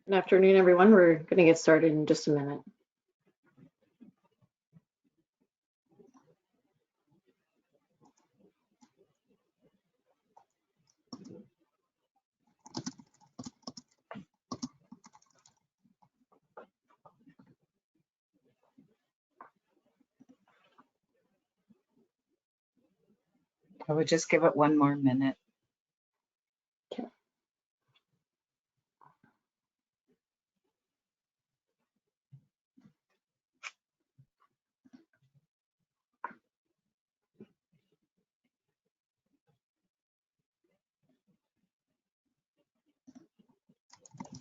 Good afternoon, everyone. We're going to get started in just a minute. I would just give it one more minute.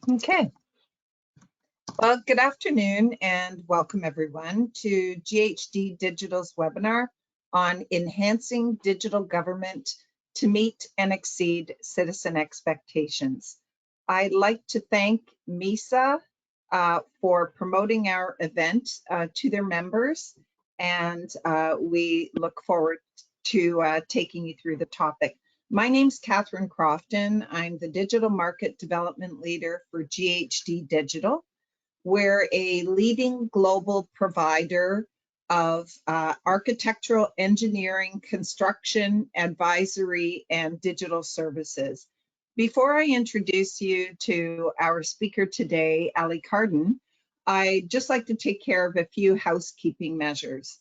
Okay. Well, good afternoon and welcome everyone to GHD Digital's webinar on enhancing digital government to meet and exceed citizen expectations. I'd like to thank MISA for promoting our event to their members, and we look forward to taking you through the topic. My name's Catherine Crofton. I'm the Digital Market Development Leader for GHD Digital. We're a leading global provider of architectural engineering, construction, advisory, and digital services. Before I introduce you to our speaker today, Ali Carden, I'd just like to take care of a few housekeeping measures.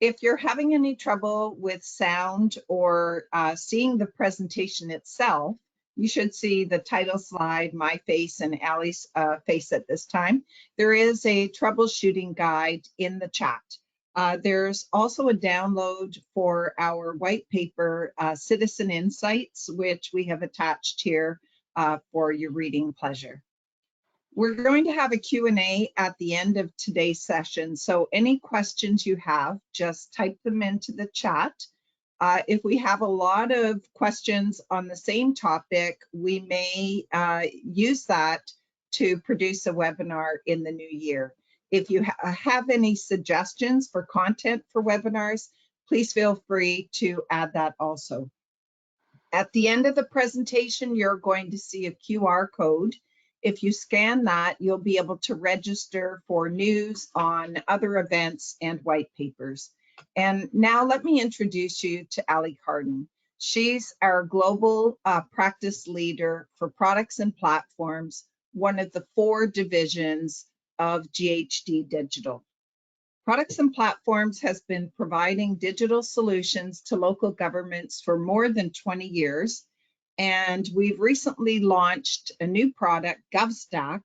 If you're having any trouble with sound or seeing the presentation itself, you should see the title slide, my face and Ali's face at this time. There is a troubleshooting guide in the chat. There's also a download for our white paper, Citizen Insights, which we have attached here for your reading pleasure. We're going to have a Q&A at the end of today's session, so any questions you have, just type them into the chat. If we have a lot of questions on the same topic, we may use that to produce a webinar in the new year. If you have any suggestions for content for webinars, please feel free to add that also. At the end of the presentation, you're going to see a QR code. If you scan that, you'll be able to register for news on other events and white papers. And now let me introduce you to Ali Carden. She's our global practice leader for products and platforms, one of the 4 divisions of GHD Digital. Products and Platforms has been providing digital solutions to local governments for more than 20 years. And we've recently launched a new product, GovStack,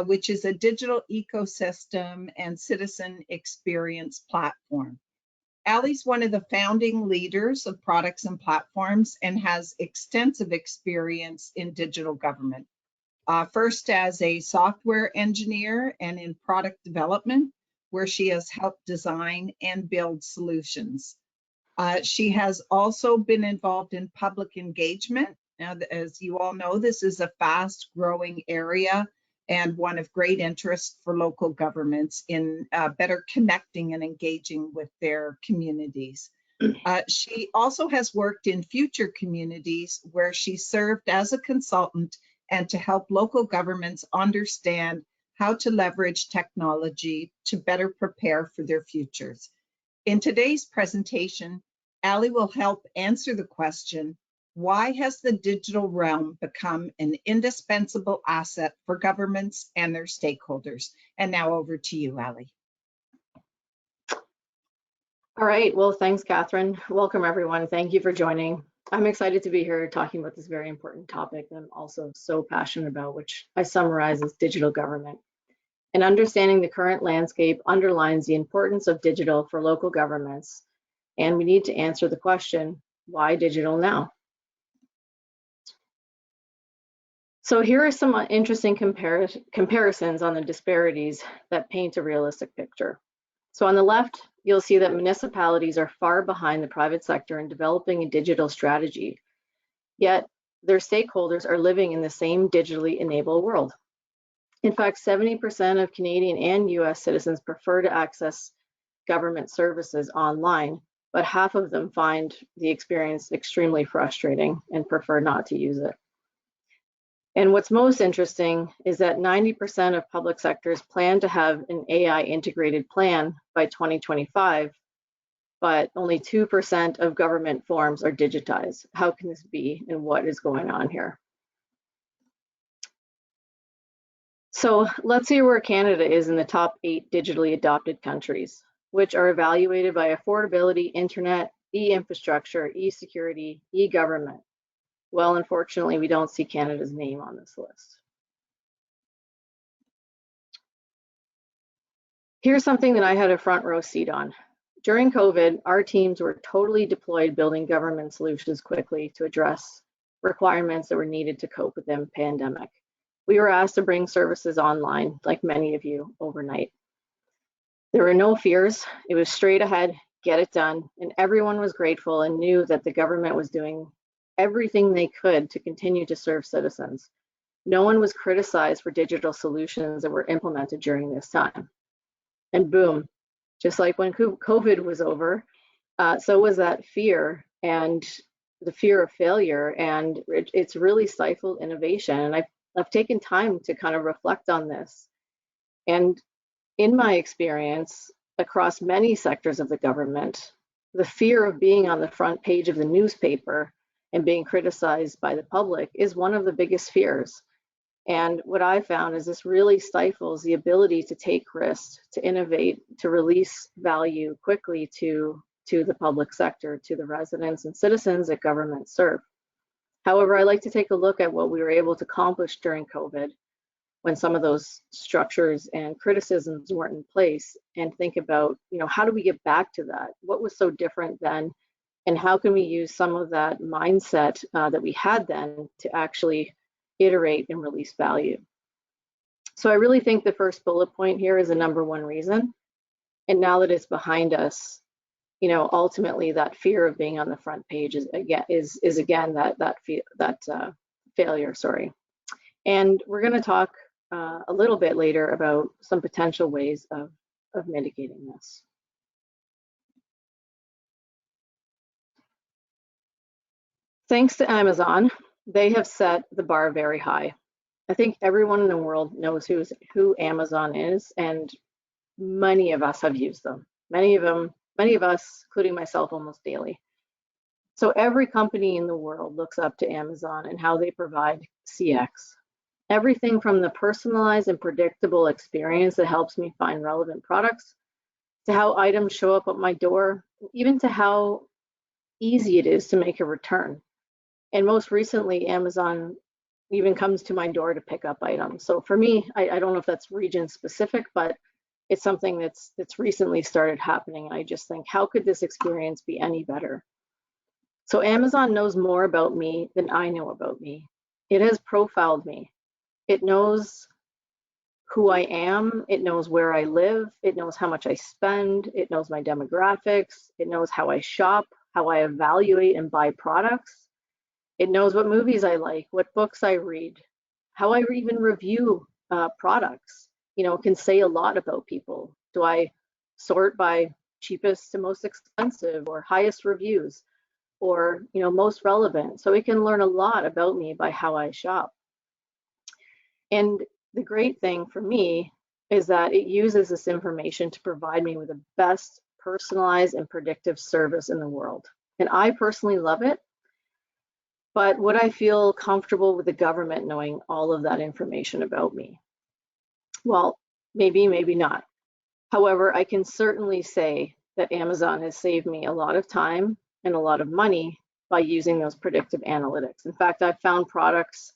which is a digital ecosystem and citizen experience platform. Ali's one of the founding leaders of Products and Platforms and has extensive experience in digital government. First as a software engineer and in product development, where she has helped design and build solutions. She has also been involved in public engagement. Now, as you all know, this is a fast-growing area and one of great interest for local governments in better connecting and engaging with their communities. She also has worked in future communities where she served as a consultant and to help local governments understand how to leverage technology to better prepare for their futures. In today's presentation, Ali will help answer the question, why has the digital realm become an indispensable asset for governments and their stakeholders? And now over to you, Ali. All right, well, thanks, Catherine. Welcome, everyone. Thank you for joining. I'm excited to be here talking about this very important topic that I'm also so passionate about, which I summarize as digital government. And understanding the current landscape underlines the importance of digital for local governments. And we need to answer the question, why digital now? So here are some interesting comparisons on the disparities that paint a realistic picture. So on the left, you'll see that municipalities are far behind the private sector in developing a digital strategy, yet their stakeholders are living in the same digitally enabled world. In fact, 70% of Canadian and US citizens prefer to access government services online, but half of them find the experience extremely frustrating and prefer not to use it. And what's most interesting is that 90% of public sectors plan to have an AI integrated plan by 2025, but only 2% of government forms are digitized. How can this be, and what is going on here? So let's see where Canada is in the top 8 digitally adopted countries, which are evaluated by affordability, internet, e-infrastructure, e-security, e-government. Well, unfortunately, we don't see Canada's name on this list. Here's something that I had a front row seat on. During COVID, our teams were totally deployed building government solutions quickly to address requirements that were needed to cope with the pandemic. We were asked to bring services online, like many of you, overnight. There were no fears. It was straight ahead, get it done, and everyone was grateful and knew that the government was doing everything they could to continue to serve citizens. No one was criticized for digital solutions that were implemented during this time. And boom, just like when COVID was over, so was that fear and the fear of failure, and it's really stifled innovation. And I've taken time to kind of reflect on this. And in my experience, across many sectors of the government, the fear of being on the front page of the newspaper and being criticized by the public is one of the biggest fears. And what I found is this really stifles the ability to take risks, to innovate, to release value quickly to the public sector, to the residents and citizens that governments serve. However, I like to take a look at what we were able to accomplish during COVID when some of those structures and criticisms weren't in place, and think about, how do we get back to that? What was so different then? And how can we use some of that mindset that we had then to actually iterate and release value? So I really think the first bullet point here is the number one reason. And now that it's behind us, ultimately that fear of being on the front page is again that failure. Sorry. And we're going to talk a little bit later about some potential ways of mitigating this. Thanks to Amazon, they have set the bar very high. I think everyone in the world knows who Amazon is, and many of us have used them. Many of us, including myself, almost daily. So every company in the world looks up to Amazon and how they provide CX. Everything from the personalized and predictable experience that helps me find relevant products, to how items show up at my door, even to how easy it is to make a return. And most recently, Amazon even comes to my door to pick up items. So for me, I don't know if that's region specific, but it's something that's recently started happening. And I just think, how could this experience be any better? So Amazon knows more about me than I know about me. It has profiled me. It knows who I am. It knows where I live. It knows how much I spend. It knows my demographics. It knows how I shop, how I evaluate and buy products. It knows what movies I like, what books I read, how I even review products. It can say a lot about people. Do I sort by cheapest to most expensive, or highest reviews, or most relevant? So it can learn a lot about me by how I shop. And the great thing for me is that it uses this information to provide me with the best personalized and predictive service in the world. And I personally love it. But would I feel comfortable with the government knowing all of that information about me? Well, maybe, maybe not. However, I can certainly say that Amazon has saved me a lot of time and a lot of money by using those predictive analytics. In fact, I've found products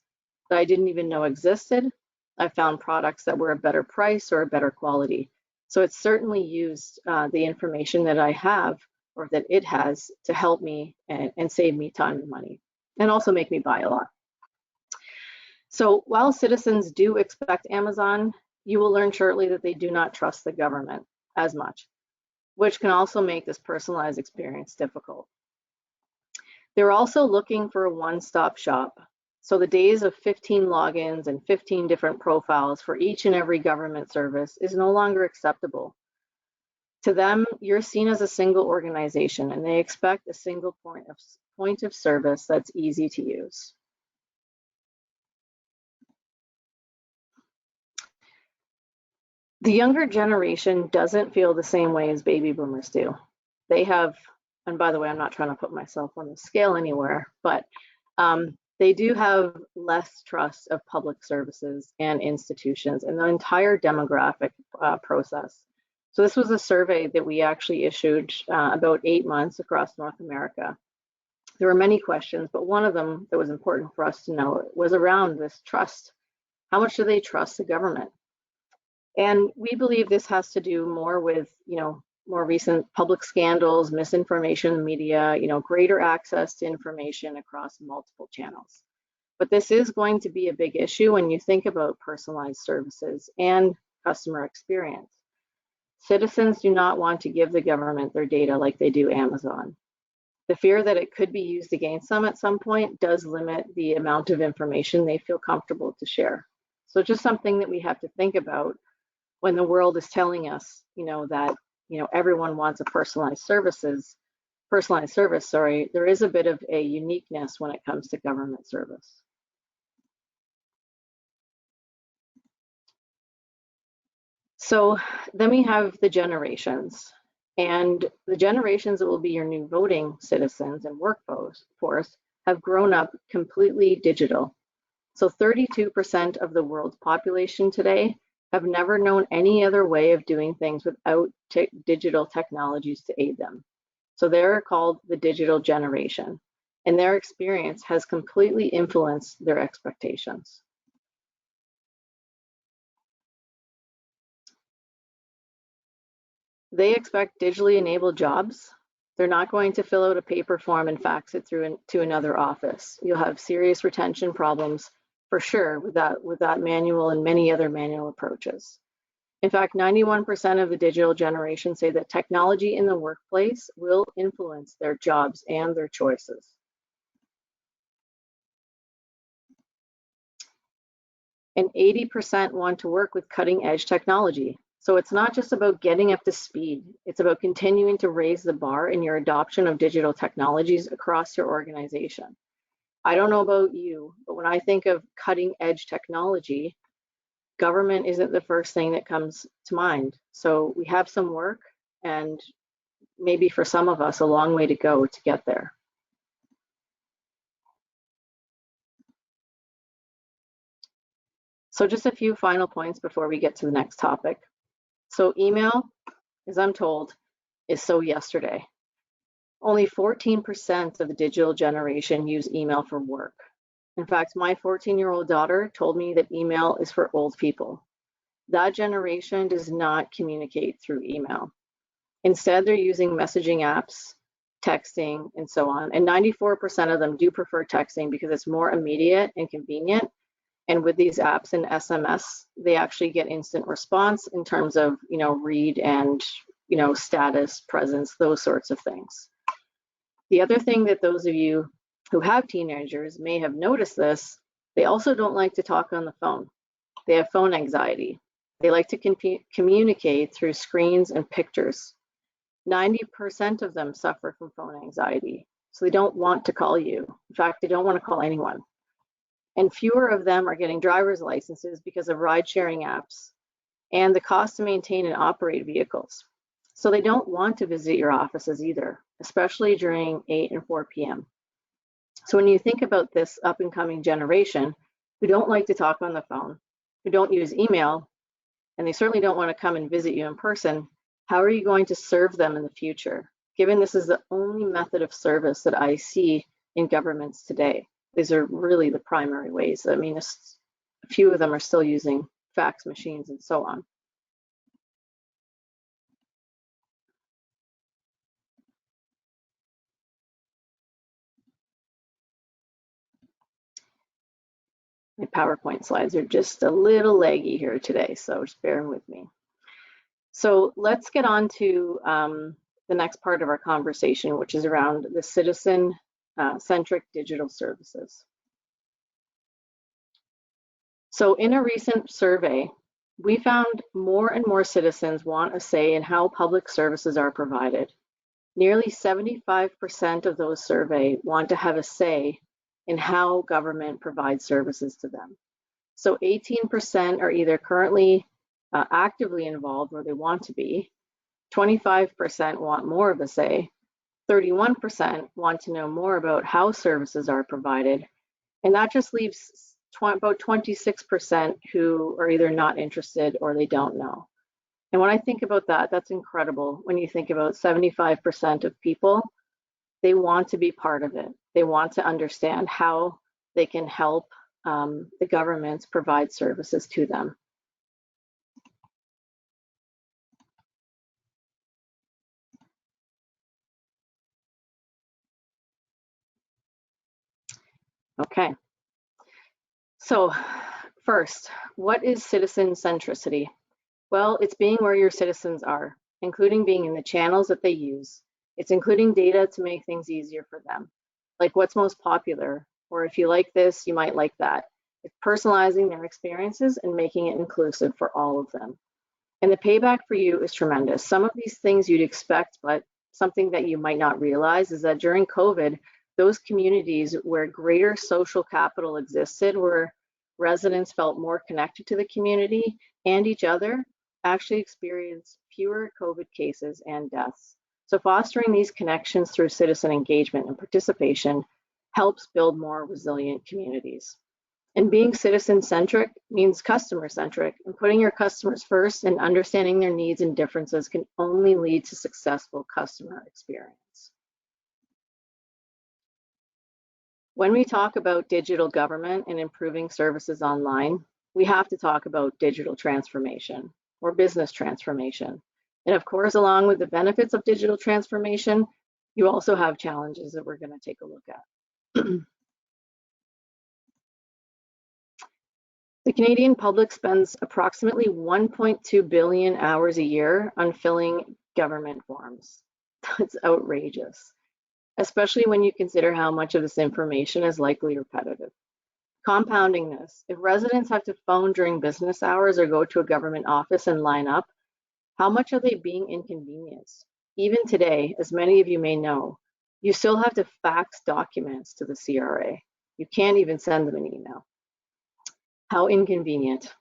that I didn't even know existed. I've found products that were a better price or a better quality. So it's certainly used the information that I have, or that it has, to help me and save me time and money, and also make me buy a lot. So while citizens do expect Amazon, you will learn shortly that they do not trust the government as much, which can also make this personalized experience difficult. They're also looking for a one-stop shop. So the days of 15 logins and 15 different profiles for each and every government service is no longer acceptable. To them, you're seen as a single organization, and they expect a single point of service that's easy to use. The younger generation doesn't feel the same way as baby boomers do. They have, and by the way, I'm not trying to put myself on the scale anywhere, but they do have less trust of public services and institutions and the entire demographic process. So this was a survey that we actually issued about 8 months across North America. There were many questions, but one of them that was important for us to know was around this trust. How much do they trust the government? And we believe this has to do more with, more recent public scandals, misinformation in the media, greater access to information across multiple channels. But this is going to be a big issue when you think about personalized services and customer experience. Citizens do not want to give the government their data like they do Amazon. The fear that it could be used against them at some point does limit the amount of information they feel comfortable to share. So just something that we have to think about when the world is telling us, that, everyone wants a personalized service, there is a bit of a uniqueness when it comes to government service. So then we have the generations, and the generations that will be your new voting citizens and workforce have grown up completely digital. So 32% of the world's population today have never known any other way of doing things without digital technologies to aid them. So they're called the digital generation, and their experience has completely influenced their expectations. They expect digitally enabled jobs. They're not going to fill out a paper form and fax it through to another office. You'll have serious retention problems for sure with that manual and many other manual approaches. In fact, 91% of the digital generation say that technology in the workplace will influence their jobs and their choices. And 80% want to work with cutting edge technology. So it's not just about getting up to speed, it's about continuing to raise the bar in your adoption of digital technologies across your organization. I don't know about you, but when I think of cutting edge technology, government isn't the first thing that comes to mind. So we have some work, and maybe for some of us, a long way to go to get there. So just a few final points before we get to the next topic. So email, as I'm told, is so yesterday. Only 14% of the digital generation use email for work. In fact, my 14-year-old daughter told me that email is for old people. That generation does not communicate through email. Instead, they're using messaging apps, texting, and so on. And 94% of them do prefer texting because it's more immediate and convenient. And with these apps and SMS, they actually get instant response in terms of, read and, status, presence, those sorts of things. The other thing that those of you who have teenagers may have noticed this, they also don't like to talk on the phone. They have phone anxiety. They like to communicate through screens and pictures. 90% of them suffer from phone anxiety. So they don't want to call you. In fact, they don't want to call anyone. And fewer of them are getting driver's licenses because of ride-sharing apps and the cost to maintain and operate vehicles. So they don't want to visit your offices either, especially during 8 and 4 p.m. So when you think about this up-and-coming generation who don't like to talk on the phone, who don't use email, and they certainly don't want to come and visit you in person, how are you going to serve them in the future, given this is the only method of service that I see in governments today? These are really the primary ways. I mean, a few of them are still using fax machines and so on. My PowerPoint slides are just a little laggy here today, so just bear with me. So let's get on to the next part of our conversation, which is around the citizen-centric digital services. So in a recent survey, we found more and more citizens want a say in how public services are provided. Nearly 75% of those surveyed want to have a say in how government provides services to them. So 18% are either currently actively involved where they want to be. 25% want more of a say. 31% want to know more about how services are provided. And that just leaves about 26% who are either not interested or they don't know. And when I think about that, that's incredible. When you think about 75% of people, they want to be part of it. They want to understand how they can help the governments provide services to them. Okay, so first, what is citizen centricity? Well, it's being where your citizens are, including being in the channels that they use. It's including data to make things easier for them, like what's most popular, or if you like this, you might like that. It's personalizing their experiences and making it inclusive for all of them. And the payback for you is tremendous. Some of these things you'd expect, but something that you might not realize is that during COVID, those communities where greater social capital existed, where residents felt more connected to the community and each other, actually experienced fewer COVID cases and deaths. So fostering these connections through citizen engagement and participation helps build more resilient communities. And being citizen-centric means customer-centric, and putting your customers first and understanding their needs and differences can only lead to successful customer experience. When we talk about digital government and improving services online, we have to talk about digital transformation or business transformation. And of course, along with the benefits of digital transformation, you also have challenges that we're going to take a look at. The Canadian public spends approximately 1.2 billion hours a year on filling government forms. That's outrageous, especially when you consider how much of this information is likely repetitive. Compounding this, if residents have to phone during business hours or go to a government office and line up, how much are they being inconvenienced? Even today, as many of you may know, you still have to fax documents to the CRA. You can't even send them an email. How inconvenient.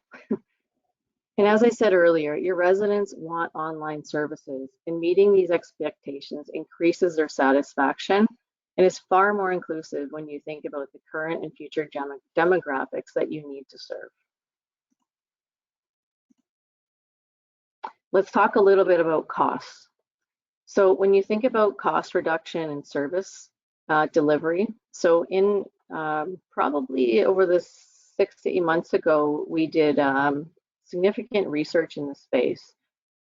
And as I said earlier, your residents want online services, and meeting these expectations increases their satisfaction and is far more inclusive when you think about the current and future demographics that you need to serve. Let's talk a little bit about costs. So when you think about cost reduction and service delivery, so in probably over the 6 to 8 months ago, we did significant research in the space.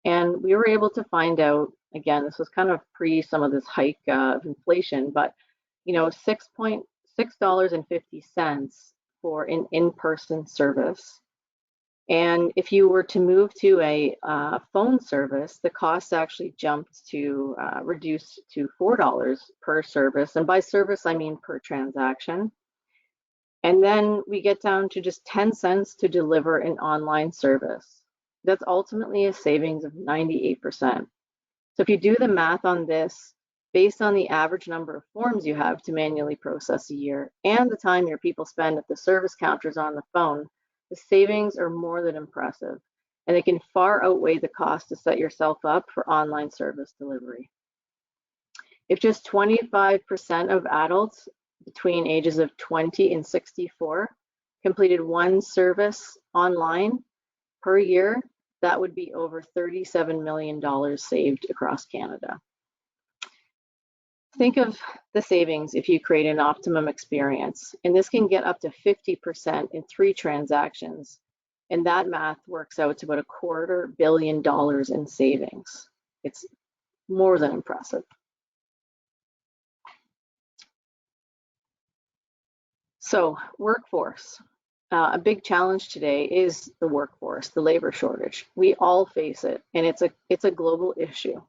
And we were able to find out, again, this was kind of pre some of this hike of inflation, but you know, $6.50 for an in-person service. And if you were to move to a phone service, the cost actually jumped to reduced to $4 per service. And by service, I mean per transaction. And then we get down to just 10 cents to deliver an online service. That's ultimately a savings of 98%. So if you do the math on this, based on the average number of forms you have to manually process a year and the time your people spend at the service counters on the phone, the savings are more than impressive, and they can far outweigh the cost to set yourself up for online service delivery. If just 25% of adults between ages of 20 and 64 completed one service online per year, that would be over $37 million saved across Canada. Think of the savings if you create an optimum experience, and this can get up to 50% in 3 transactions, and that math works out to about $250 million in savings. It's more than impressive. So, workforce. A big challenge today is the workforce, the labor shortage. We all face it, and it's a global issue.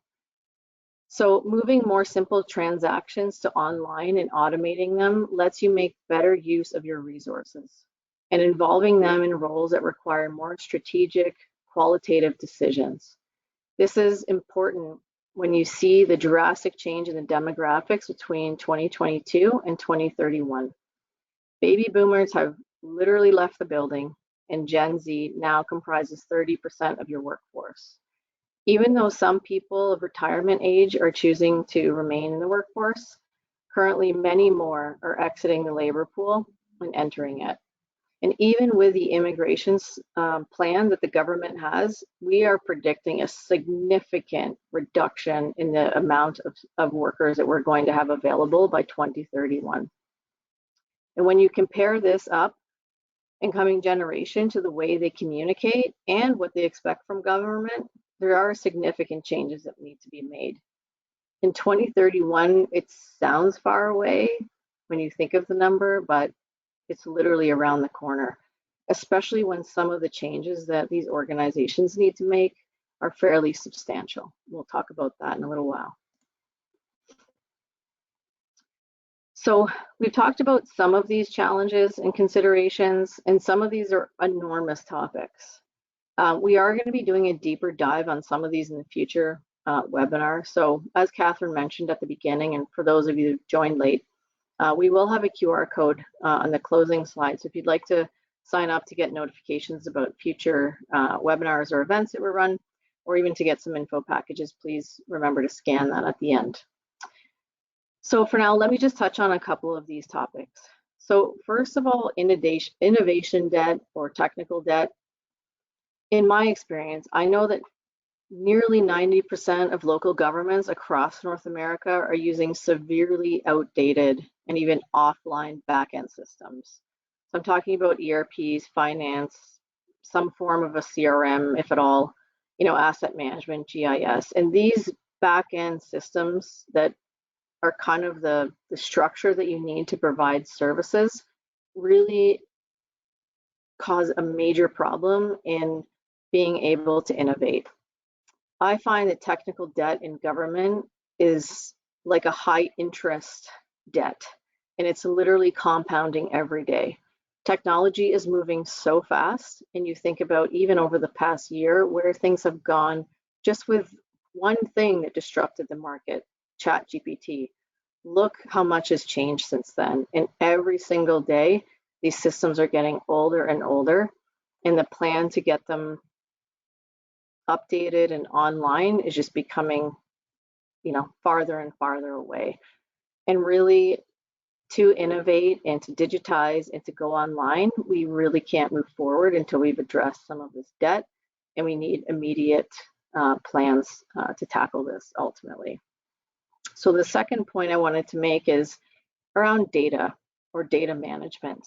So moving more simple transactions to online and automating them lets you make better use of your resources, and involving them in roles that require more strategic, qualitative decisions. This is important when you see the drastic change in the demographics between 2022 and 2031. Baby boomers have literally left the building, and Gen Z now comprises 30% of your workforce. Even though some people of retirement age are choosing to remain in the workforce, currently many more are exiting the labor pool and entering it. And even with the immigration plan that the government has, we are predicting a significant reduction in the amount of workers that we're going to have available by 2031. And when you compare this up in coming generation to the way they communicate and what they expect from government, there are significant changes that need to be made. In 2031, it sounds far away when you think of the number, but it's literally around the corner, especially when some of the changes that these organizations need to make are fairly substantial. We'll talk about that in a little while. So we've talked about some of these challenges and considerations, and some of these are enormous topics. We are going to be doing a deeper dive on some of these in the future webinar. So as Catherine mentioned at the beginning, and for those of you who joined late, we will have a QR code on the closing slide. So if you'd like to sign up to get notifications about future webinars or events that we run, or even to get some info packages, please remember to scan that at the end. So for now, let me just touch on a couple of these topics. So first of all, innovation debt or technical debt. In my experience, I know that nearly 90% of local governments across North America are using severely outdated and even offline backend systems. So I'm talking about ERPs, finance, some form of a CRM, if at all, asset management, GIS. And these backend systems that are kind of the structure that you need to provide services really cause a major problem in being able to innovate. I find that technical debt in government is like a high interest debt, and it's literally compounding every day. Technology is moving so fast, and you think about even over the past year where things have gone just with one thing that disrupted the market, ChatGPT. Look how much has changed since then. And every single day, these systems are getting older and older, and the plan to get them updated and online is just becoming, farther and farther away. And really, to innovate and to digitize and to go online, we really can't move forward until we've addressed some of this debt, and we need immediate plans to tackle this ultimately. So the second point I wanted to make is around data or data management.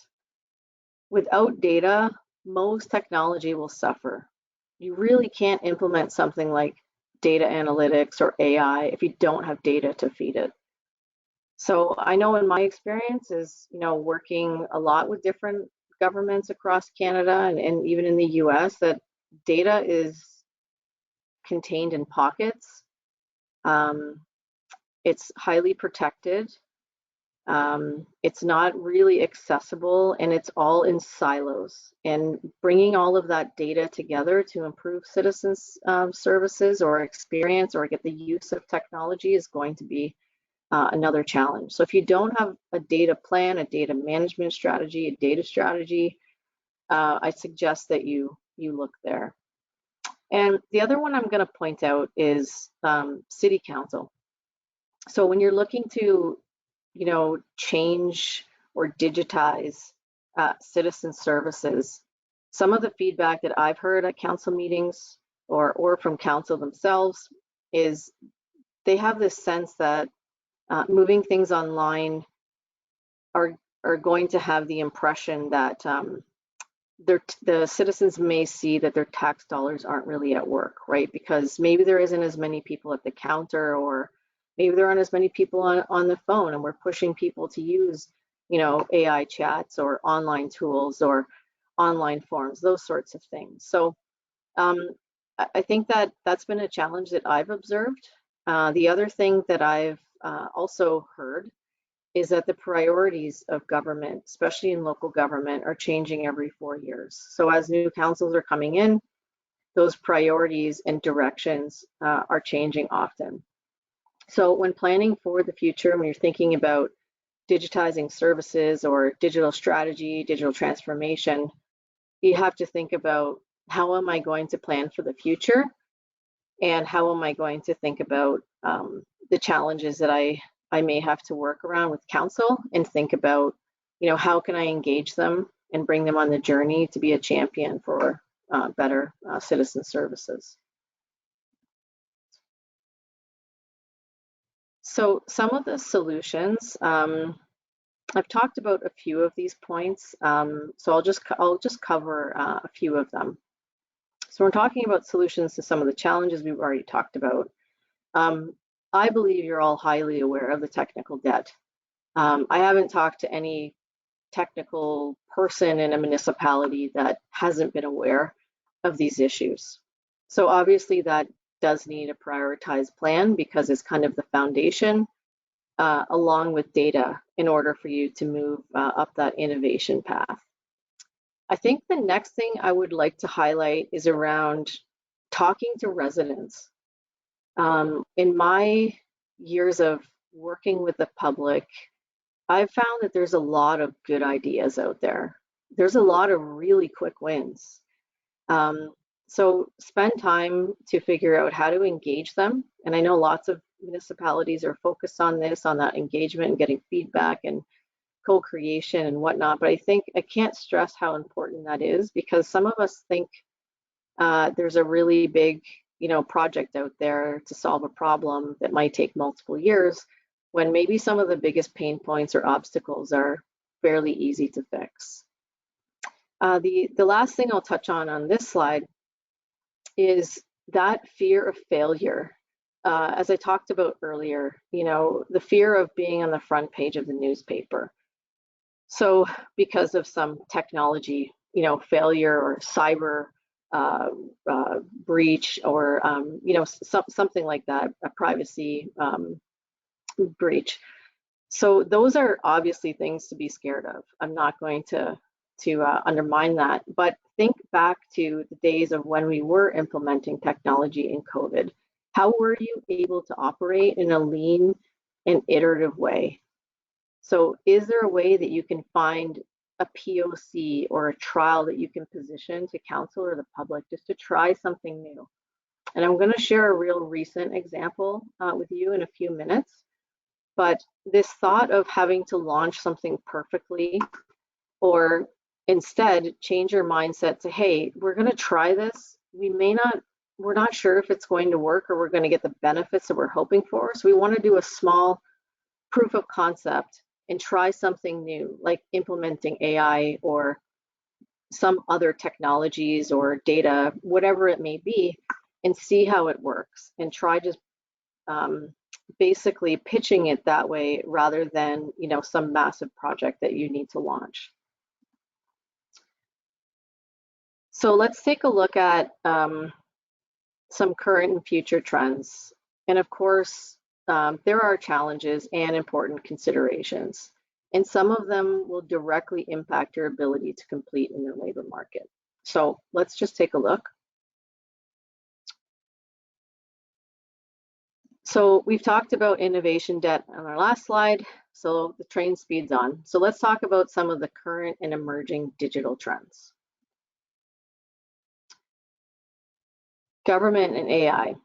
Without data, most technology will suffer. You really can't implement something like data analytics or AI if you don't have data to feed it. So I know in my experience is, working a lot with different governments across Canada and even in the US, that data is contained in pockets. It's highly protected. It's not really accessible, and it's all in silos. And bringing all of that data together to improve citizens' services or experience or get the use of technology is going to be another challenge. So if you don't have a data plan, a data management strategy, a data strategy, I suggest that you look there. And the other one I'm going to point out is City Council. So when you're looking to change or digitize citizen services, some of the feedback that I've heard at council meetings or from council themselves is they have this sense that moving things online are going to have the impression that the citizens may see that their tax dollars aren't really at work, right? Because maybe there isn't as many people at the counter, or maybe there aren't as many people on the phone, and we're pushing people to use, AI chats or online tools or online forms, those sorts of things. So I think that that's been a challenge that I've observed. The other thing that I've also heard is that the priorities of government, especially in local government, are changing every 4 years. So as new councils are coming in, those priorities and directions are changing often. So when planning for the future, when you're thinking about digitizing services or digital strategy, digital transformation, you have to think about, how am I going to plan for the future? And how am I going to think about the challenges that I may have to work around with council, and think about, how can I engage them and bring them on the journey to be a champion for better citizen services. So some of the solutions, I've talked about a few of these points, so I'll just cover a few of them. So we're talking about solutions to some of the challenges we've already talked about. I believe you're all highly aware of the technical debt. I haven't talked to any technical person in a municipality that hasn't been aware of these issues. So obviously that does need a prioritized plan, because it's kind of the foundation, along with data, in order for you to move up that innovation path. I think the next thing I would like to highlight is around talking to residents. In my years of working with the public, I've found that there's a lot of good ideas out there. There's a lot of really quick wins. So spend time to figure out how to engage them. And I know lots of municipalities are focused on this, on that engagement and getting feedback and co-creation and whatnot. But I think I can't stress how important that is, because some of us think there's a really big, project out there to solve a problem that might take multiple years, when maybe some of the biggest pain points or obstacles are fairly easy to fix. The last thing I'll touch on this slide is that fear of failure. As I talked about earlier, the fear of being on the front page of the newspaper. So because of some technology, failure or cyber breach, or something like that, a privacy breach. So those are obviously things to be scared of. I'm not going to undermine that, but think back to the days of when we were implementing technology in COVID. How were you able to operate in a lean and iterative way? So is there a way that you can find a POC or a trial that you can position to council or the public, just to try something new? And I'm going to share a real recent example with you in a few minutes. But this thought of having to launch something perfectly, or instead change your mindset to, hey, we're going to try this. We're not sure if it's going to work, or we're going to get the benefits that we're hoping for. So we want to do a small proof of concept and try something new, like implementing AI or some other technologies or data, whatever it may be, and see how it works, and try just basically pitching it that way, rather than some massive project that you need to launch. So let's take a look at some current and future trends. And of course, there are challenges and important considerations, and some of them will directly impact your ability to compete in the labor market. So let's just take a look. So we've talked about innovation debt on our last slide, so the train speeds on. So let's talk about some of the current and emerging digital trends. Government and AI.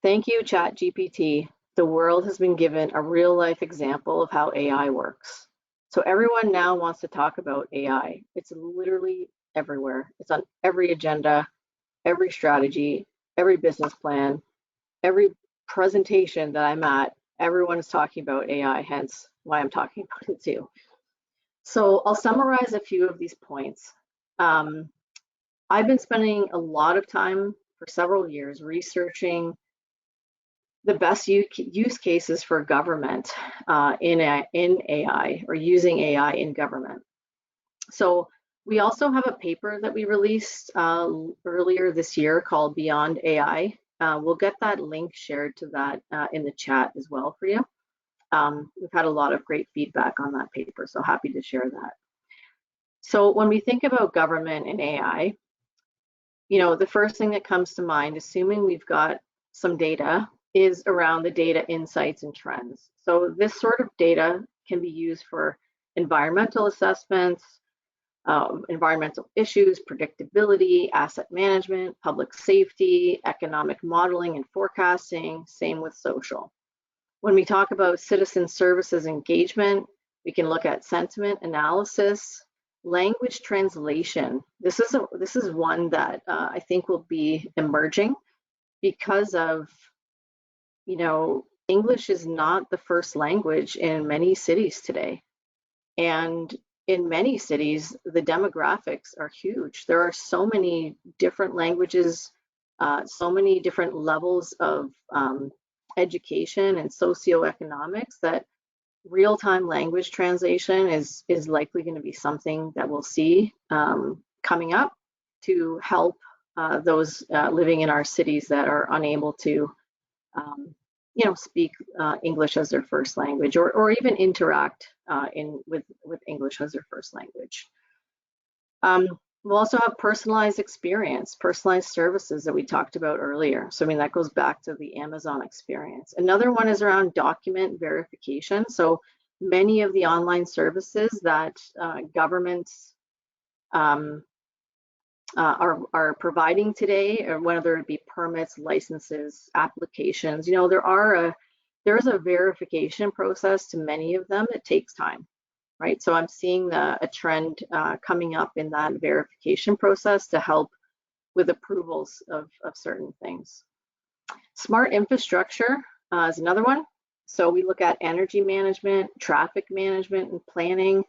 Thank you, ChatGPT. The world has been given a real-life example of how AI works. So everyone now wants to talk about AI. It's literally everywhere. It's on every agenda, every strategy, every business plan, every presentation that I'm at. Everyone is talking about AI, hence why I'm talking about it too. So I'll summarize a few of these points. I've been spending a lot of time for several years researching the best use cases for government in AI, or using AI in government. So we also have a paper that we released earlier this year called Beyond AI. We'll get that link shared to that in the chat as well for you. We've had a lot of great feedback on that paper, so happy to share that. So when we think about government and AI, the first thing that comes to mind, assuming we've got some data, is around the data insights and trends. So this sort of data can be used for environmental assessments, environmental issues, predictability, asset management, public safety, economic modeling and forecasting, same with social. When we talk about citizen services engagement, we can look at sentiment analysis, language translation. This is one that I think will be emerging because of, English is not the first language in many cities today. And in many cities, the demographics are huge. There are so many different languages, so many different levels of education and socioeconomics that real-time language translation is likely going to be something that we'll see coming up to help those living in our cities that are unable to speak English as their first language, or even interact with English as their first language. We'll also have personalized experience, personalized services that we talked about earlier. So, I mean, that goes back to the Amazon experience. Another one is around document verification. So many of the online services that governments are providing today, or whether it be permits, licenses, applications, there is a verification process to many of them. It takes time, right? So I'm seeing a trend coming up in that verification process to help with approvals of certain things. Smart infrastructure is another one. So we look at energy management, traffic management and planning,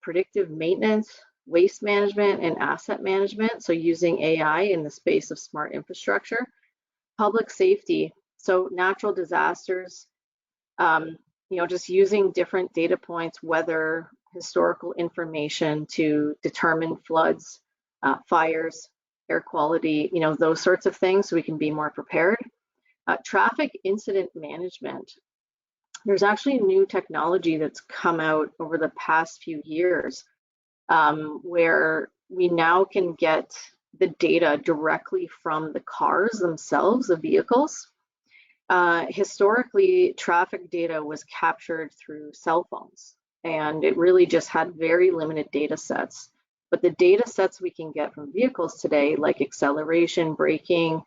predictive maintenance, waste management and asset management, so using AI in the space of smart infrastructure. Public safety, so natural disasters, just using different data points, weather, historical information to determine floods, fires, air quality, those sorts of things, so we can be more prepared. Traffic incident management. There's actually new technology that's come out over the past few years where we now can get the data directly from the cars themselves, the vehicles. Historically, traffic data was captured through cell phones, and it really just had very limited data sets. But the data sets we can get from vehicles today, like acceleration, braking,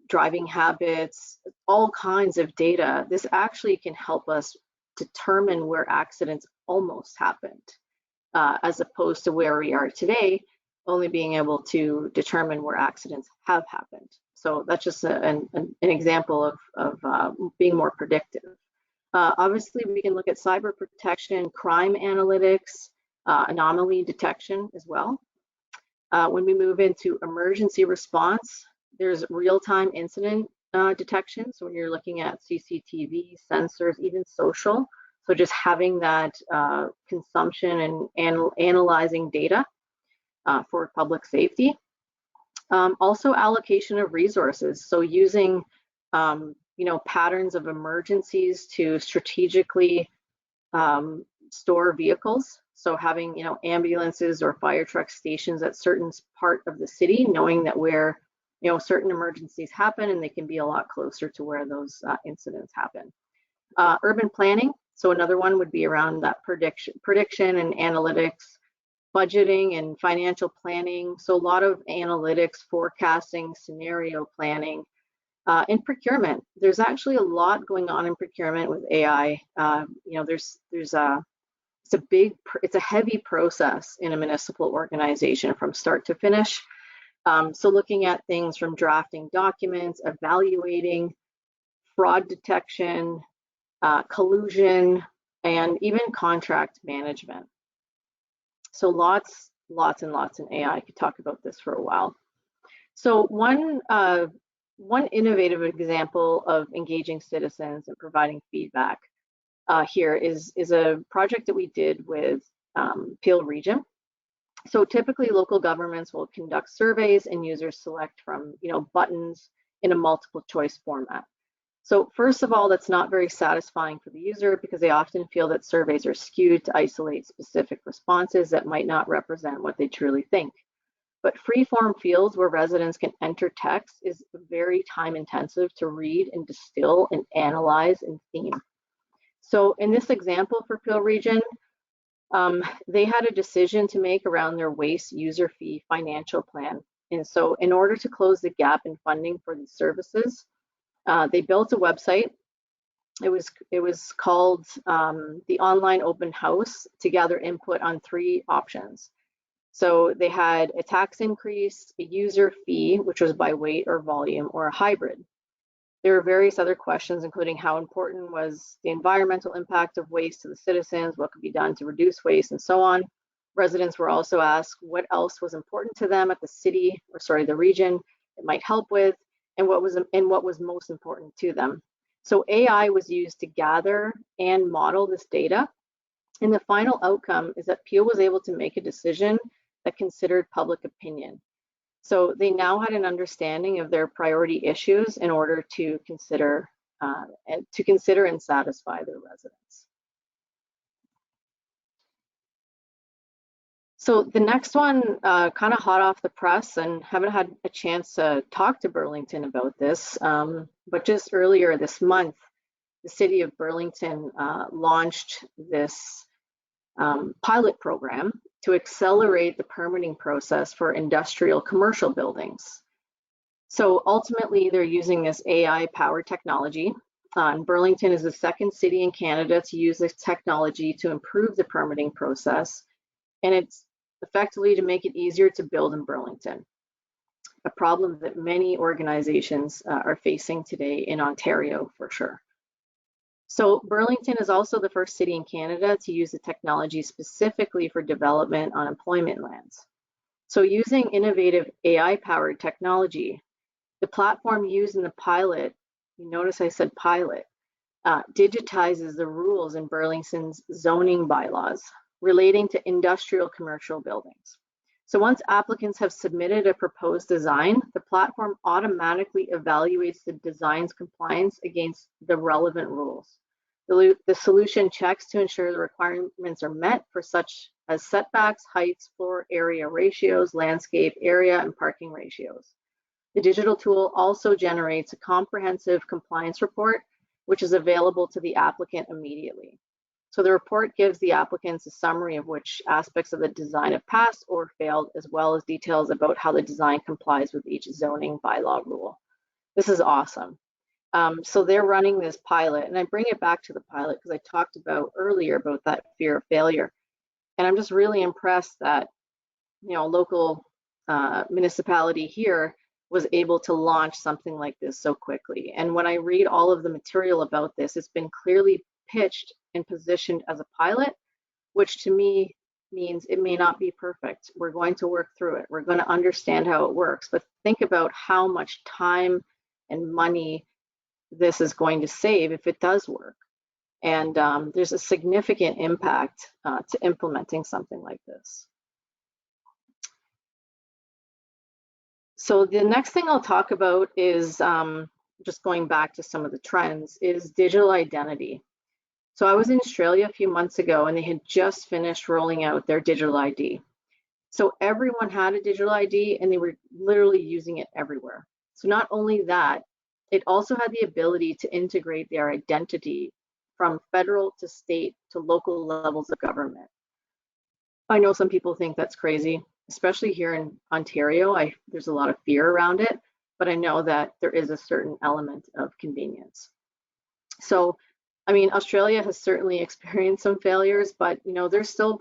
driving habits, all kinds of data, this actually can help us determine where accidents almost happened, as opposed to where we are today, only being able to determine where accidents have happened. So that's just an example of being more predictive. Obviously, we can look at cyber protection, crime analytics, anomaly detection as well. When we move into emergency response, there's real-time incident detection. So when you're looking at CCTV, sensors, even social, so just having that consumption and analyzing data for public safety. Also allocation of resources. So using, patterns of emergencies to strategically store vehicles. So having, ambulances or fire truck stations at certain part of the city, knowing that where, certain emergencies happen, and they can be a lot closer to where those incidents happen. Urban planning. So another one would be around that prediction and analytics, budgeting and financial planning. So a lot of analytics, forecasting, scenario planning. In procurement, there's actually a lot going on in procurement with AI. It's a heavy process in a municipal organization from start to finish. So looking at things from drafting documents, evaluating, fraud detection, collusion, and even contract management. So lots and lots in AI. I could talk about this for a while. So one innovative example of engaging citizens and providing feedback here is a project that we did with Peel Region. So typically local governments will conduct surveys and users select from buttons in a multiple choice format. So first of all, that's not very satisfying for the user because they often feel that surveys are skewed to isolate specific responses that might not represent what they truly think. But free-form fields where residents can enter text is very time-intensive to read and distill and analyze and theme. So in this example for Peel Region, They had a decision to make around their waste user fee financial plan. And so in order to close the gap in funding for these services, they built a website. It was called the Online Open House to gather input on 3 options. So they had a tax increase, a user fee, which was by weight or volume, or a hybrid. There were various other questions, including how important was the environmental impact of waste to the citizens, what could be done to reduce waste, and so on. Residents were also asked what else was important to them at the city, or sorry, the region it might help with, and what was most important to them. So AI was used to gather and model this data, and the final outcome is that Peel was able to make a decision that considered public opinion. So they now had an understanding of their priority issues in order to consider and satisfy their residents. So the next one, kind of hot off the press, and haven't had a chance to talk to Burlington about this, but just earlier this month, the city of Burlington launched this pilot program to accelerate the permitting process for industrial commercial buildings. So ultimately, they're using this AI-powered technology. Burlington is the 2nd city in Canada to use this technology to improve the permitting process, and it's effectively to make it easier to build in Burlington, a problem that many organizations are facing today in Ontario for sure. So Burlington is also the 1st city in Canada to use the technology specifically for development on employment lands. So using innovative AI-powered technology, the platform used in the pilot, you notice I said pilot, digitizes the rules in Burlington's zoning bylaws relating to industrial commercial buildings. So once applicants have submitted a proposed design, the platform automatically evaluates the design's compliance against the relevant rules. The solution checks to ensure the requirements are met for such as setbacks, heights, floor area ratios, landscape area, and parking ratios. The digital tool also generates a comprehensive compliance report, which is available to the applicant immediately. So the report gives the applicants a summary of which aspects of the design have passed or failed, as well as details about how the design complies with each zoning bylaw rule. This is awesome. So they're running this pilot, and I bring it back to the pilot because I talked about earlier about that fear of failure. And I'm just really impressed that, local municipality here was able to launch something like this so quickly. And when I read all of the material about this, it's been clearly pitched and positioned as a pilot, which to me means it may not be perfect. We're going to work through it. We're going to understand how it works, but think about how much time and money this is going to save if it does work. And there's a significant impact to implementing something like this. So the next thing I'll talk about is just going back to some of the trends is digital identity. So I was in Australia a few months ago and they had just finished rolling out their digital ID. So everyone had a digital ID and they were literally using it everywhere. So not only that, it also had the ability to integrate their identity from federal to state to local levels of government. I know some people think that's crazy, especially here in Ontario. There's a lot of fear around it, but I know that there is a certain element of convenience. So, I mean, Australia has certainly experienced some failures, but they're still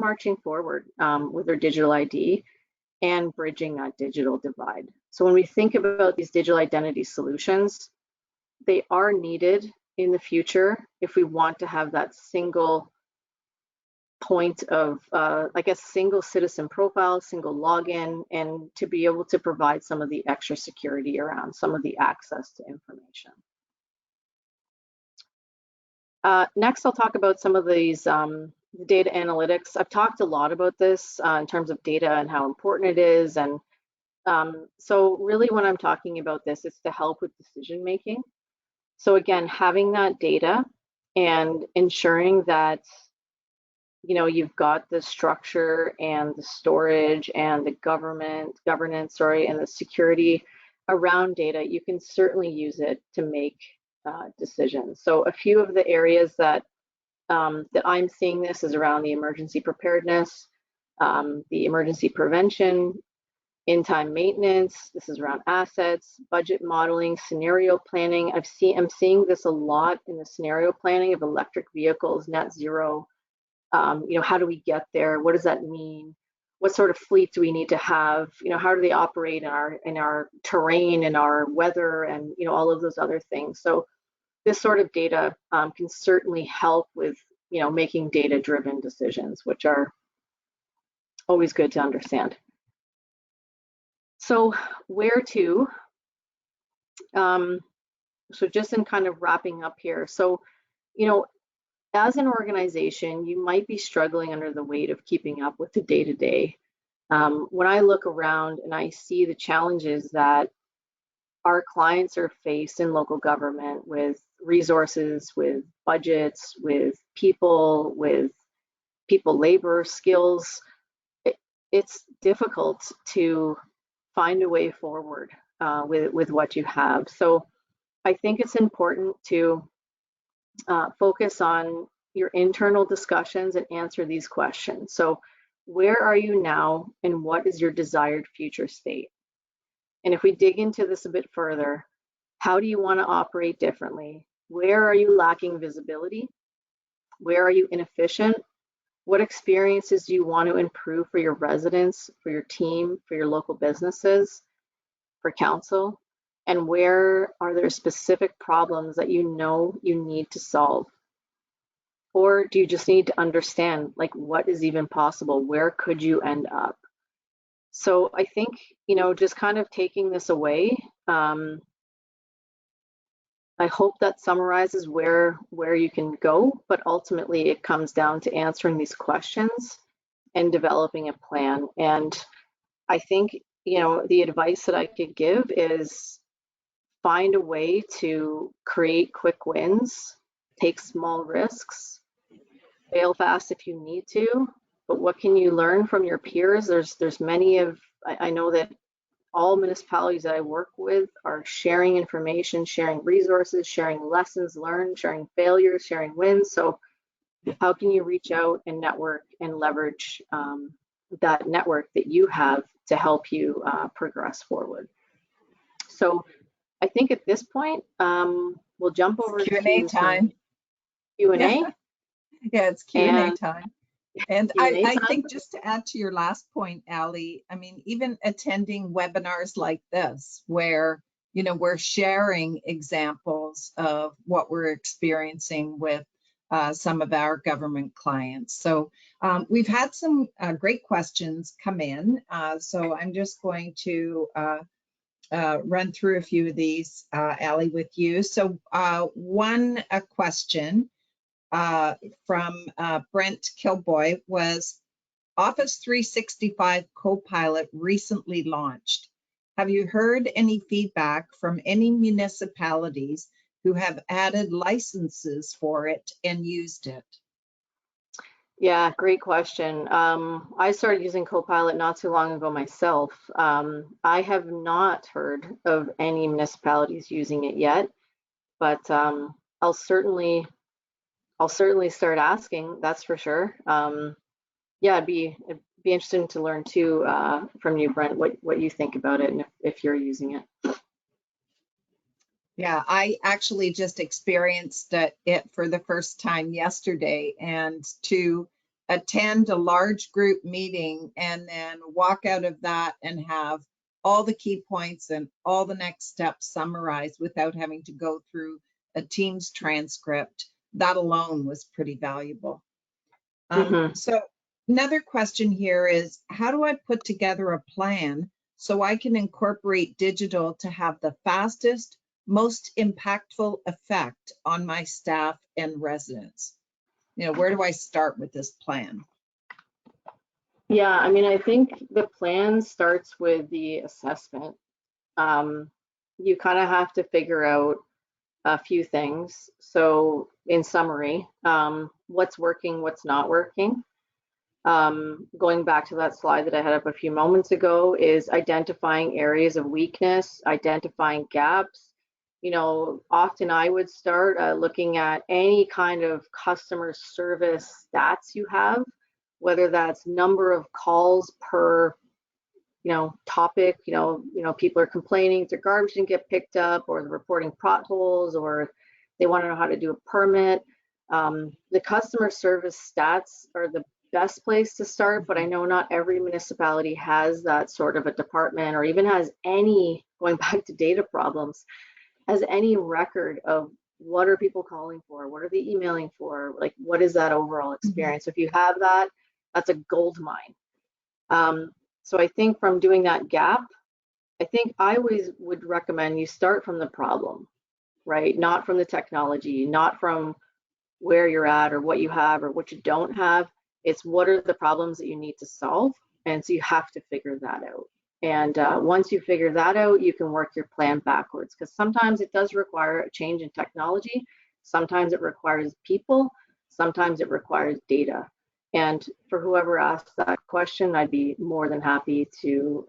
marching forward with their digital ID and bridging that digital divide. So when we think about these digital identity solutions, they are needed in the future if we want to have that single point of, single citizen profile, single login, and to be able to provide some of the extra security around some of the access to information. Next, I'll talk about some of these data analytics. I've talked a lot about this in terms of data and how important it is. And so really when I'm talking about this, it's to help with decision making. So again, having that data and ensuring that you've got the structure and the storage and the governance, and the security around data, you can certainly use it to make decisions. So a few of the areas that that I'm seeing this is around the emergency preparedness, the emergency prevention, in-time maintenance. This is around assets, budget modeling, scenario planning. I'm seeing this a lot in the scenario planning of electric vehicles, net zero. How do we get there? What does that mean? What sort of fleet do we need to have? How do they operate in our terrain, in our weather, and all of those other things. So this sort of data can certainly help with making data-driven decisions, which are always good to understand. So where to? So just in kind of wrapping up here. So, as an organization, you might be struggling under the weight of keeping up with the day-to-day. When I look around and I see the challenges that our clients are faced in local government with resources, with budgets, with people labor, skills, it's difficult to find a way forward with what you have. So I think it's important to focus on your internal discussions and answer these questions. So where are you now and what is your desired future state? And if we dig into this a bit further, how do you want to operate differently? Where are you lacking visibility? Where are you inefficient? What experiences do you want to improve for your residents, for your team, for your local businesses, for council? And where are there specific problems that you need to solve? Or do you just need to understand, like, what is even possible? Where could you end up? So I think, just kind of taking this away, I hope that summarizes where you can go, but ultimately it comes down to answering these questions and developing a plan. And I think, the advice that I could give is find a way to create quick wins, take small risks, fail fast if you need to, but what can you learn from your peers? There's many of, I know that all municipalities that I work with are sharing information, sharing resources, sharing lessons learned, sharing failures, sharing wins. So how can you reach out and network and leverage that network that you have to help you progress forward? So I think at this point, we'll jump over Q&A to time. Q&A. Yeah, it's Q&A time. And Q&A I time. think just to add to your last point, Ali, I mean, even attending webinars like this, where, we're sharing examples of what we're experiencing with some of our government clients. So we've had some great questions come in. So I'm just going to run through a few of these, Ali, with you. So one question from Brent Kilboy was, Office 365 Copilot recently launched. Have you heard any feedback from any municipalities who have added licenses for it and used it? Yeah, great question. I started using Copilot not too long ago myself. I have not heard of any municipalities using it yet, but I'll certainly start asking, that's for sure. Yeah, it'd be interesting to learn too from you, Brent, what you think about it and if you're using it. Yeah, I actually just experienced it for the first time yesterday, and to attend a large group meeting and then walk out of that and have all the key points and all the next steps summarized without having to go through a Teams transcript, that alone was pretty valuable. So another question here is, how do I put together a plan so I can incorporate digital to have the fastest, most impactful effect on my staff and residents? Where do I start with this plan? Yeah, I mean, I think the plan starts with the assessment. You kind of have to figure out a few things. So in summary, what's working, what's not working. Going back to that slide that I had up a few moments ago is identifying areas of weakness, identifying gaps, often I would start looking at any kind of customer service stats you have, whether that's number of calls per topic, people are complaining their garbage didn't get picked up, or they're reporting potholes, or they want to know how to do a permit. The customer service stats are the best place to start, but I know not every municipality has that sort of a department, or even has any, going back to data problems, has any record of what are people calling for, what are they emailing for, like what is that overall experience. If you have that, that's a gold mine. So I think from doing that gap, I think I always would recommend you start from the problem, right? Not from the technology, not from where you're at or what you have or what you don't have. It's what are the problems that you need to solve. And so you have to figure that out. And once you figure that out, you can work your plan backwards, because sometimes it does require a change in technology. Sometimes it requires people. Sometimes it requires data. And for whoever asked that question, I'd be more than happy to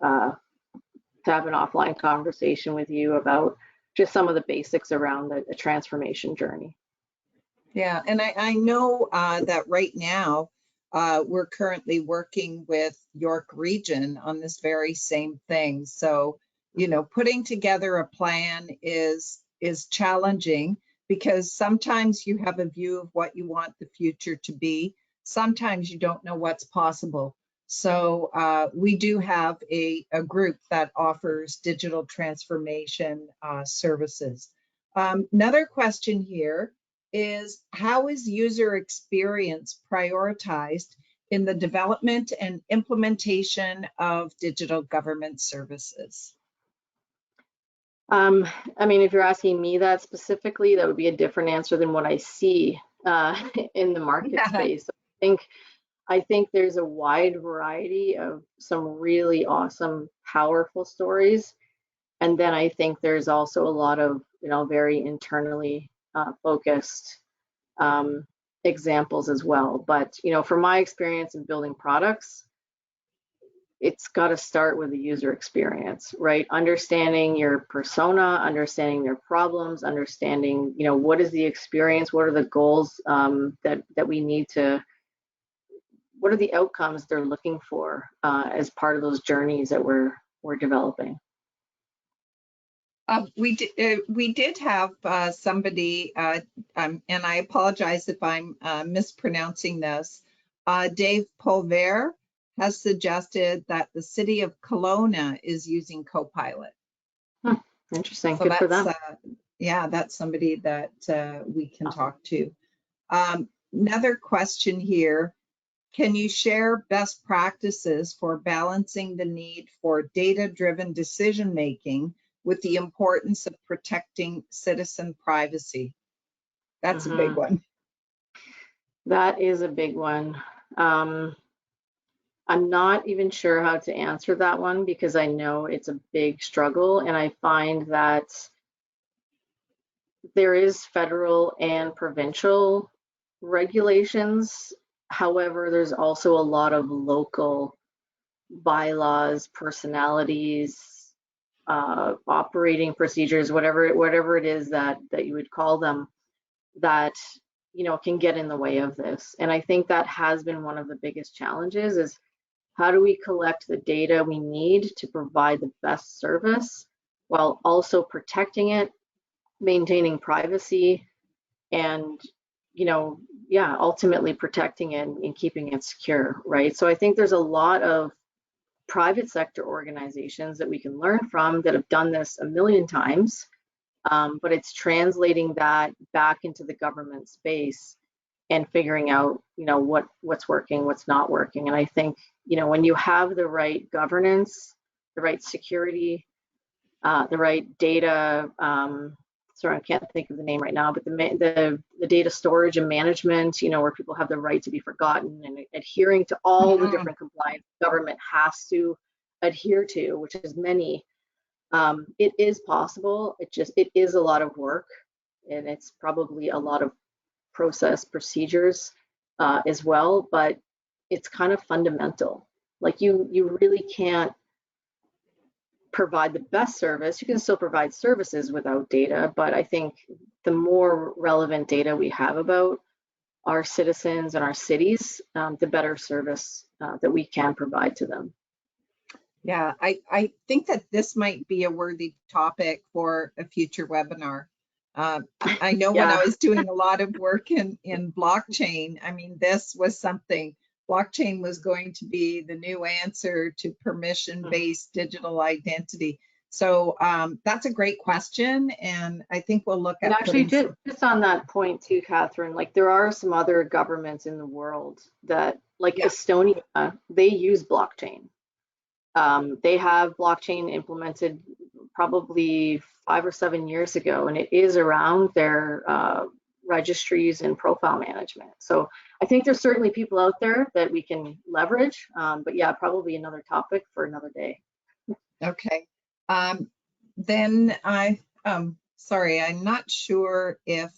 have an offline conversation with you about just some of the basics around the transformation journey. Yeah, and I know that right now we're currently working with York Region on this very same thing. So, putting together a plan is challenging, because sometimes you have a view of what you want the future to be. Sometimes you don't know what's possible. So we do have a group that offers digital transformation services. Another question here is, how is user experience prioritized in the development and implementation of digital government services? I mean, if you're asking me that specifically, that would be a different answer than what I see in the market space. I think there's a wide variety of some really awesome, powerful stories. And then I think there's also a lot of, very internally focused examples as well. But, from my experience in building products, it's got to start with the user experience, right? Understanding your persona, understanding their problems, understanding, what is the experience, what are the goals that we need to, what are the outcomes they're looking for as part of those journeys that we're developing. We did have somebody, and I apologize if I'm mispronouncing this. Dave Pulver has suggested that the city of Kelowna is using Copilot. Interesting. So good for them. Yeah, that's somebody that we can talk to. Another question here. Can you share best practices for balancing the need for data-driven decision-making with the importance of protecting citizen privacy? That's a big one. That is a big one. I'm not even sure how to answer that one, because I know it's a big struggle, and I find that there is federal and provincial regulations. However, there's also a lot of local bylaws, personalities, operating procedures, whatever it is that you would call them, that can get in the way of this. And I think that has been one of the biggest challenges, is how do we collect the data we need to provide the best service while also protecting it, maintaining privacy, and ultimately protecting it and keeping it secure, right? So I think there's a lot of private sector organizations that we can learn from that have done this a million times, but it's translating that back into the government space and figuring out, what's working, what's not working. And I think, when you have the right governance, the right security, the right data, sorry, I can't think of the name right now, but the data storage and management, where people have the right to be forgotten, and adhering to all the different compliance government has to adhere to, which is many. It is possible. It is a lot of work, and it's probably a lot of process procedures as well, but it's kind of fundamental. Like you really can't provide the best service. You can still provide services without data, but I think the more relevant data we have about our citizens and our cities, the better service that we can provide to them. Yeah, I think that this might be a worthy topic for a future webinar. I know when I was doing a lot of work in blockchain, I mean, this was something, blockchain was going to be the new answer to permission-based digital identity. So that's a great question, and I think we'll look at— And actually, just on that point too, Catherine, like there are some other governments in the world that, like Estonia, they use blockchain. They have blockchain implemented probably 5 or 7 years ago, and it is around their registries and profile management. So I think there's certainly people out there that we can leverage, but yeah, probably another topic for another day. Okay. Then sorry, I'm not sure if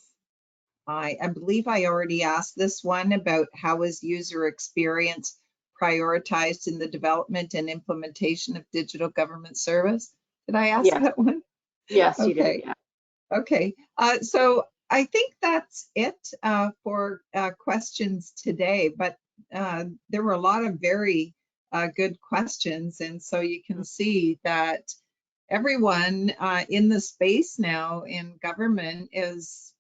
I believe I already asked this one about how is user experience prioritized in the development and implementation of digital government service. Did I ask that one? Yes, okay. You did. Yeah. Okay. So I think that's it for questions today, but there were a lot of very good questions. And so you can see that everyone in the space now in government is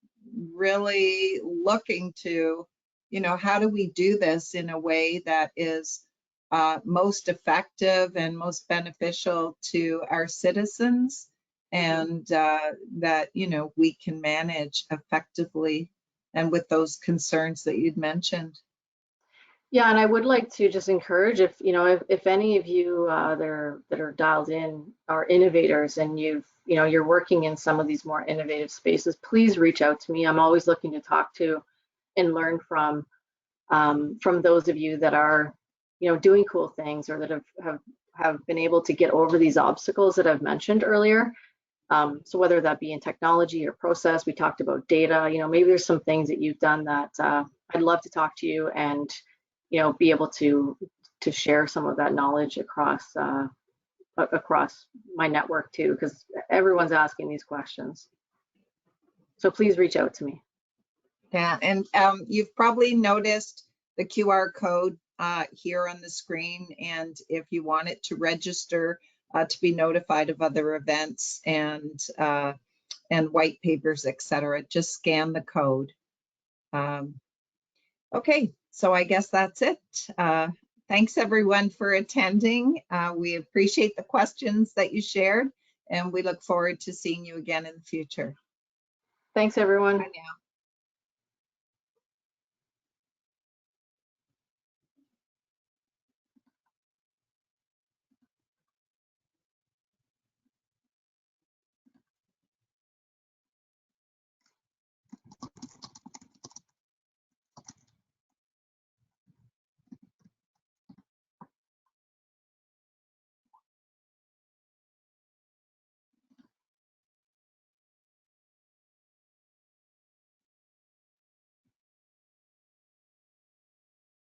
really looking to, you know, how do we do this in a way that is most effective and most beneficial to our citizens, and that, you know, we can manage effectively and with those concerns that you'd mentioned. Yeah, and I would like to just encourage, if you know, if any of you that are dialed in are innovators, and you're working in some of these more innovative spaces, please reach out to me. I'm always looking to talk to and learn from those of you that are, you know, doing cool things, or that have been able to get over these obstacles that I've mentioned earlier. So whether that be in technology or process, we talked about data. You know, maybe there's some things that you've done that I'd love to talk to you and, you know, be able to share some of that knowledge across my network too, because everyone's asking these questions. So please reach out to me. Yeah, and you've probably noticed the QR code here on the screen, and if you wanted to register to be notified of other events and white papers, etc., just scan the code. Okay, so I guess that's it. Thanks everyone for attending. We appreciate the questions that you shared, and we look forward to seeing you again in the future. Thanks everyone. Bye now.